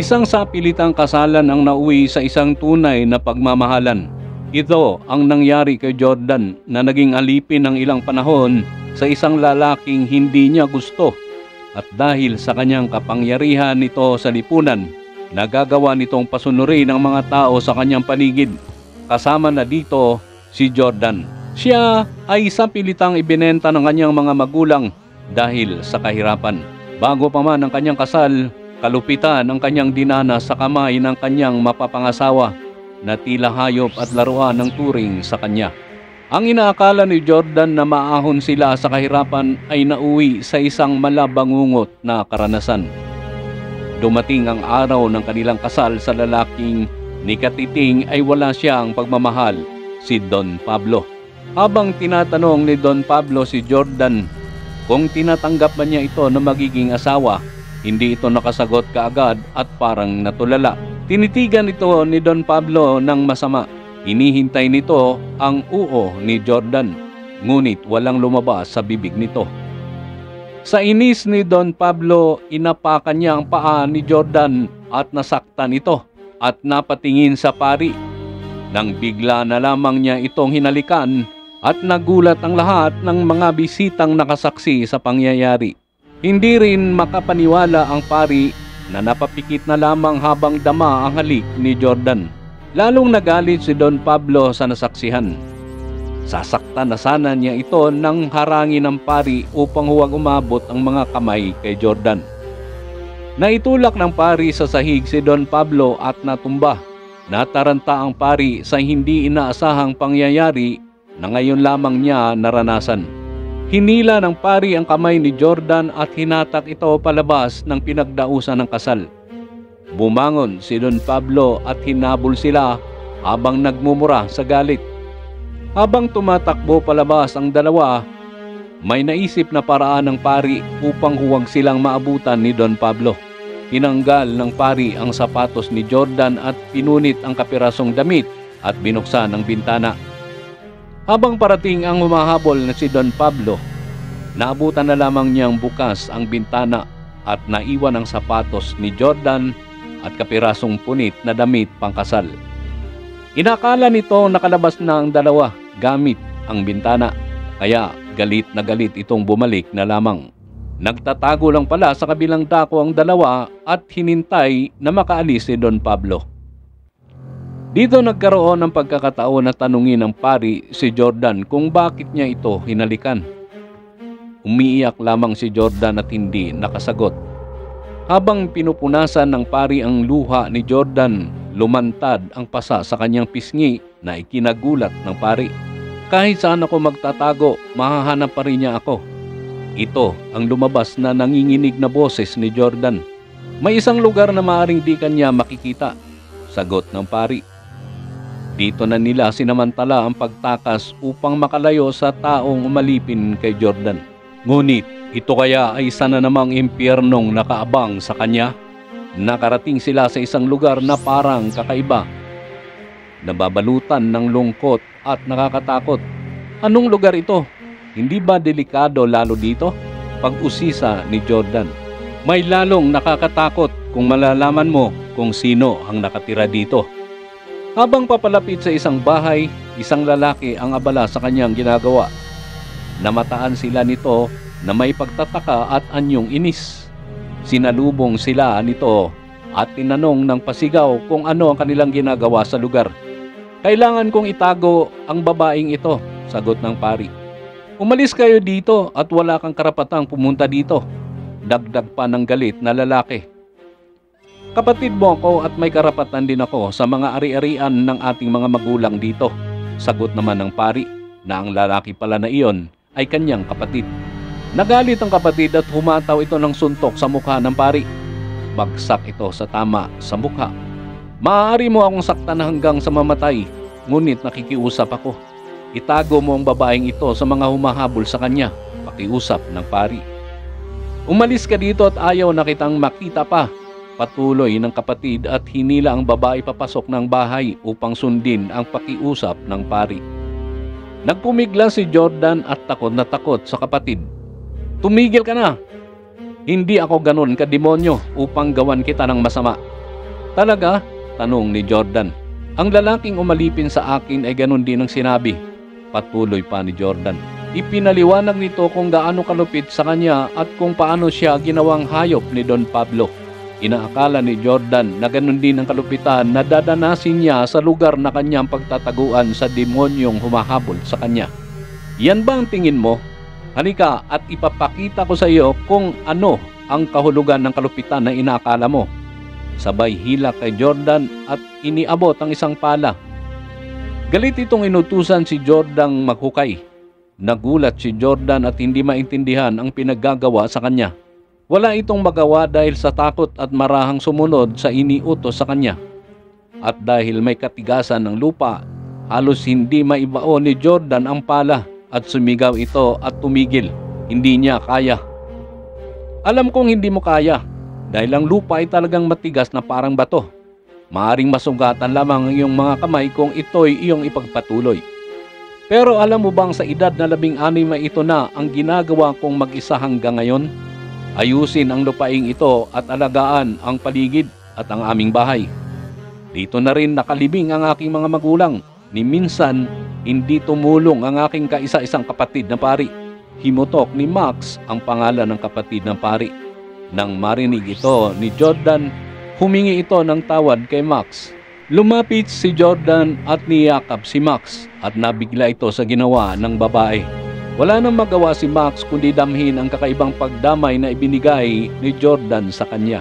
Isang sapilitang kasalan ang nauwi sa isang tunay na pagmamahalan. Ito ang nangyari kay Jordan na naging alipin ng ilang panahon sa isang lalaking hindi niya gusto. At dahil sa kanyang kapangyarihan nito sa lipunan, nagagawa nitong pasunurin ang mga tao sa kanyang paligid. Kasama na dito si Jordan. Siya ay sapilitang ibinenta ng kanyang mga magulang dahil sa kahirapan. Bago pa man ang kanyang kasal, kalupitan ang kanyang dinana sa kamay ng kanyang mapapangasawa na tila hayop at laruan ng turing sa kanya. Ang inaakala ni Jordan na maahon sila sa kahirapan ay nauwi sa isang malabangungot na karanasan. Dumating ang araw ng kanilang kasal sa lalaking ni katiting ay wala siyang pagmamahal, si Don Pablo. Habang tinatanong ni Don Pablo si Jordan kung tinatanggap ba niya ito na magiging asawa, hindi ito nakasagot kaagad at parang natulala. Tinitigan ito ni Don Pablo ng masama. Hinihintay nito ang oo ni Jordan, ngunit walang lumabas sa bibig nito. Sa inis ni Don Pablo, inapakan niya ang paa ni Jordan at nasaktan ito at napatingin sa pari. Nang bigla na lamang niya itong hinalikan at nagulat ang lahat ng mga bisitang nakasaksi sa pangyayari. Hindi rin makapaniwala ang pari na napapikit na lamang habang dama ang halik ni Jordan. Lalong nagalit si Don Pablo sa nasaksihan. Sasaktan na sana niya ito nang harangin ng pari upang huwag umabot ang mga kamay kay Jordan. Naitulak ng pari sa sahig si Don Pablo at natumba. Nataranta ang pari sa hindi inaasahang pangyayari na ngayon lamang niya naranasan. Hinila ng pari ang kamay ni Jordan at hinatak ito palabas ng pinagdausan ng kasal. Bumangon si Don Pablo at hinabol sila habang nagmumura sa galit. Habang tumatakbo palabas ang dalawa, may naisip na paraan ng pari upang huwag silang maabutan ni Don Pablo. Tinanggal ng pari ang sapatos ni Jordan at pinunit ang kapirasong damit at binuksan ang bintana. Habang parating ang humahabol na si Don Pablo, naabutan na lamang niyang bukas ang bintana at naiwan ang sapatos ni Jordan at kapirasong punit na damit pangkasal. Inakala nito nakalabas na ang dalawa gamit ang bintana, kaya galit na galit itong bumalik na lamang. Nagtatago lang pala sa kabilang dako ang dalawa at hinintay na makaalis si Don Pablo. Dito nagkaroon ng pagkakataon na tanungin ng pari si Jordan kung bakit niya ito hinalikan. Umiiyak lamang si Jordan at hindi nakasagot. Habang pinupunasan ng pari ang luha ni Jordan, lumantad ang pasa sa kanyang pisngi na ikinagulat ng pari. Kahit saan ako magtatago, mahahanap pa rin niya ako. Ito ang lumabas na nanginginig na boses ni Jordan. May isang lugar na maaring di kanya makikita, sagot ng pari. Dito na nila sinamantala ang pagtakas upang makalayo sa taong umalipin kay Jordan. Ngunit ito kaya ay isa na namang impyernong nakaabang sa kanya? Nakarating sila sa isang lugar na parang kakaiba, nababalutan ng lungkot at nakakatakot. Anong lugar ito? Hindi ba delikado lalo dito? Pag-usisa ni Jordan. May lalong nakakatakot kung malalaman mo kung sino ang nakatira dito. Habang papalapit sa isang bahay, isang lalaki ang abala sa kanyang ginagawa. Namataan sila nito na may pagtataka at anyong inis. Sinalubong sila nito at tinanong ng pasigaw kung ano ang kanilang ginagawa sa lugar. Kailangan kong itago ang babaeng ito, sagot ng pari. Umalis kayo dito at wala kang karapatang pumunta dito, dagdag pa ng galit na lalaki. Kapatid mo ako at may karapatan din ako sa mga ari-arian ng ating mga magulang dito, sagot naman ng pari na ang lalaki pala na iyon ay kanyang kapatid. Nagalit ang kapatid at humataw ito ng suntok sa mukha ng pari. Bagsak ito sa tama sa mukha. Maaari mo akong saktan hanggang sa mamatay, ngunit nakikiusap ako. Itago mo ang babaeng ito sa mga humahabol sa kanya, pakiusap ng pari. Umalis ka dito at ayaw na kitang makita pa, patuloy ng kapatid at hinila ang babae papasok ng bahay upang sundin ang pakiusap ng pari. Nagpumigla si Jordan at takot na takot sa kapatid. Tumigil ka na! Hindi ako ganun kademonyo upang gawan kita ng masama. Talaga? Tanong ni Jordan. Ang lalaking umalipin sa akin ay ganun din ang sinabi. Patuloy pa ni Jordan. Ipinaliwanag nito kung gaano kalupit sa kanya at kung paano siya ginawang hayop ni Don Pablo. Inaakala ni Jordan na ganun din ang kalupitan na dadanasin niya sa lugar na kanyang pagtataguan sa demonyong humahabol sa kanya. Yan ba ang tingin mo? Halika at ipapakita ko sa iyo kung ano ang kahulugan ng kalupitan na inaakala mo. Sabay hila kay Jordan at iniabot ang isang pala. Galit itong inutusan si Jordan maghukay. Nagulat si Jordan at hindi maintindihan ang pinaggagawa sa kanya. Wala itong magawa dahil sa takot at marahang sumunod sa iniutos sa kanya. At dahil may katigasan ng lupa, halos hindi maibaon ni Jordan ang pala at sumigaw ito at tumigil. Hindi niya kaya. Alam kong hindi mo kaya dahil ang lupa ay talagang matigas na parang bato. Maaring masugatan lamang ang iyong mga kamay kung ito'y iyong ipagpatuloy. Pero alam mo bang sa edad na 16 ay ito na ang ginagawa kong mag-isa hanggang ngayon? Ayusin ang lupaing ito at alagaan ang paligid at ang aming bahay. Dito na rin nakalibing ang aking mga magulang. Ni minsan, hindi tumulong ang aking kaisa-isang kapatid na pari. Himutok ni Max ang pangalan ng kapatid ng pari. Nang marinig ito ni Jordan, humingi ito ng tawad kay Max. Lumapit si Jordan at niyakap si Max at nabigla ito sa ginawa ng babae. Wala nang magawa si Max kundi damhin ang kakaibang pagdamay na ibinigay ni Jordan sa kanya.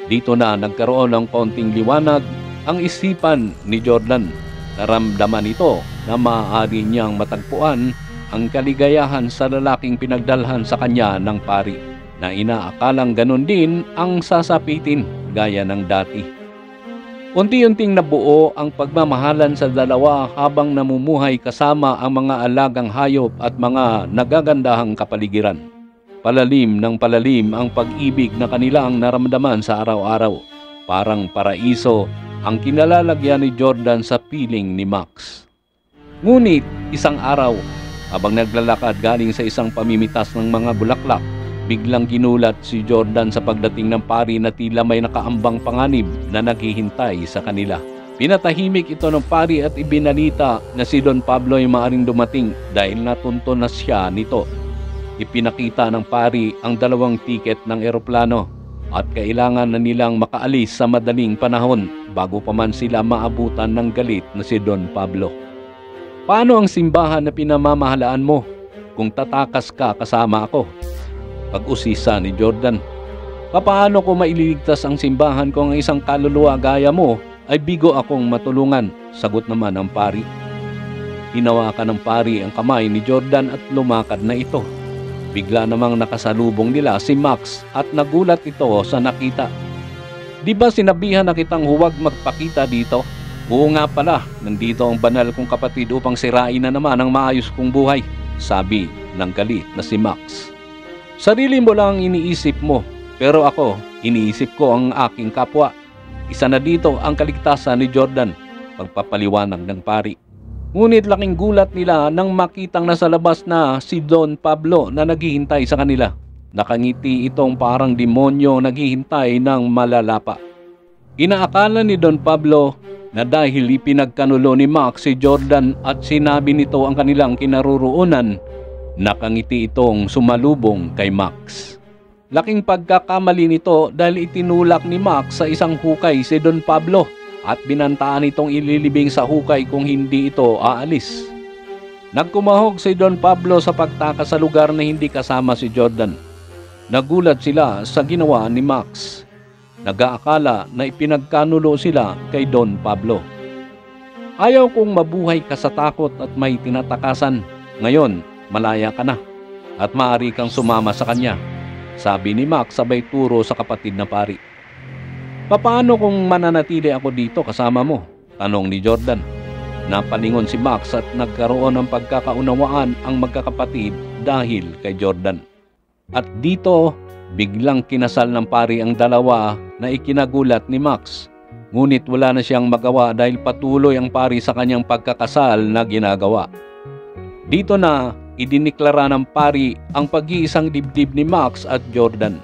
Dito na nagkaroon ng konting liwanag ang isipan ni Jordan. Naramdaman ito na maaari niyang matagpuan ang kaligayahan sa lalaking pinagdalhan sa kanya ng pari na inaakalang ganun din ang sasapitin gaya ng dati. Unti-unting nabuo ang pagmamahalan sa dalawa habang namumuhay kasama ang mga alagang hayop at mga nagagandahang kapaligiran. Palalim ng palalim ang pag-ibig na kanilang naramdaman sa araw-araw. Parang paraiso ang kinalalagyan ni Jordan sa piling ni Max. Ngunit isang araw, habang naglalakad galing sa isang pamimitas ng mga bulaklak, biglang ginulat si Jordan sa pagdating ng pari na tila may nakaambang panganib na naghihintay sa kanila. Pinatahimik ito ng pari at ibinalita na si Don Pablo ay maaring dumating dahil natunto na siya nito. Ipinakita ng pari ang 2 tiket ng eroplano at kailangan na nilang makaalis sa madaling panahon bago pa man sila maabutan ng galit na si Don Pablo. Paano ang simbahan na pinamamahalaan mo kung tatakas ka kasama ako? Pag-usisa ni Jordan. Papaano ko maililigtas ang simbahan kung ang isang kaluluwa gaya mo ay bigo akong matulungan? Sagot naman ng pari. Hinawakan ng pari ang kamay ni Jordan at lumakad na ito. Bigla namang nakasalubong nila si Max at nagulat ito sa nakita. Di ba sinabihan na kitang huwag magpakita dito? Oo nga pala, nandito ang banal kong kapatid upang sirain na naman ang maayos kong buhay, sabi ng galit na si Max. Sarili mo lang iniisip mo, pero ako, iniisip ko ang aking kapwa. Isa na dito ang kaligtasan ni Jordan, pagpapaliwanag ng pari. Ngunit laking gulat nila nang makitang nasa labas na si Don Pablo na naghihintay sa kanila. Nakangiti itong parang demonyo naghihintay ng malalapa. Inaakala ni Don Pablo na dahil ipinagkanulo ni Max si Jordan at sinabi nito ang kanilang kinaroroonan, nakangiti itong sumalubong kay Max. Laking pagkakamali nito dahil itinulak ni Max sa isang hukay si Don Pablo at binantaan itong ililibing sa hukay kung hindi ito aalis. Nagkumahog si Don Pablo sa pagtakas sa lugar na hindi kasama si Jordan. Nagulat sila sa ginawa ni Max. Nag-aakala na ipinagkanulo sila kay Don Pablo. Ayaw kong mabuhay ka sa takot at may tinatakasan. Ngayon, malaya ka na at maaari kang sumama sa kanya, sabi ni Max sabay turo sa kapatid na pari. Paano kung mananatili ako dito kasama mo? Tanong ni Jordan. Napalingon si Max at nagkaroon ng pagkakaunawaan ang magkakapatid dahil kay Jordan. At dito, biglang kinasal ng pari ang dalawa na ikinagulat ni Max. Ngunit wala na siyang magawa dahil patuloy ang pari sa kanyang pagkakasal na ginagawa. Dito na idiniklara ng pari ang pag-iisang dibdib ni Max at Jordan.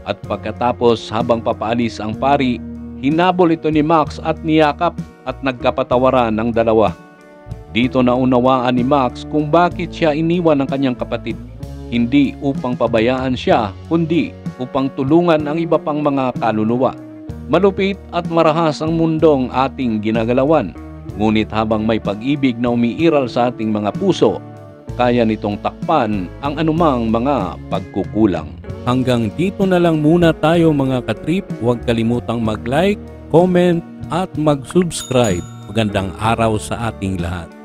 At pagkatapos habang papaalis ang pari, Hinabol ito ni Max at niyakap at nagkapatawaran ng dalawa. Dito naunawaan ni Max kung bakit siya iniwan ng kanyang kapatid. Hindi upang pabayaan siya, kundi upang tulungan ang iba pang mga kaluluwa. Malupit at marahas ang mundong ating ginagalawan. Ngunit habang may pag-ibig na umiiral sa ating mga puso, kaya nitong takpan ang anumang mga pagkukulang. Hanggang dito na lang muna tayo mga katrip. Huwag kalimutang mag-like, comment at mag-subscribe. Magandang araw sa ating lahat.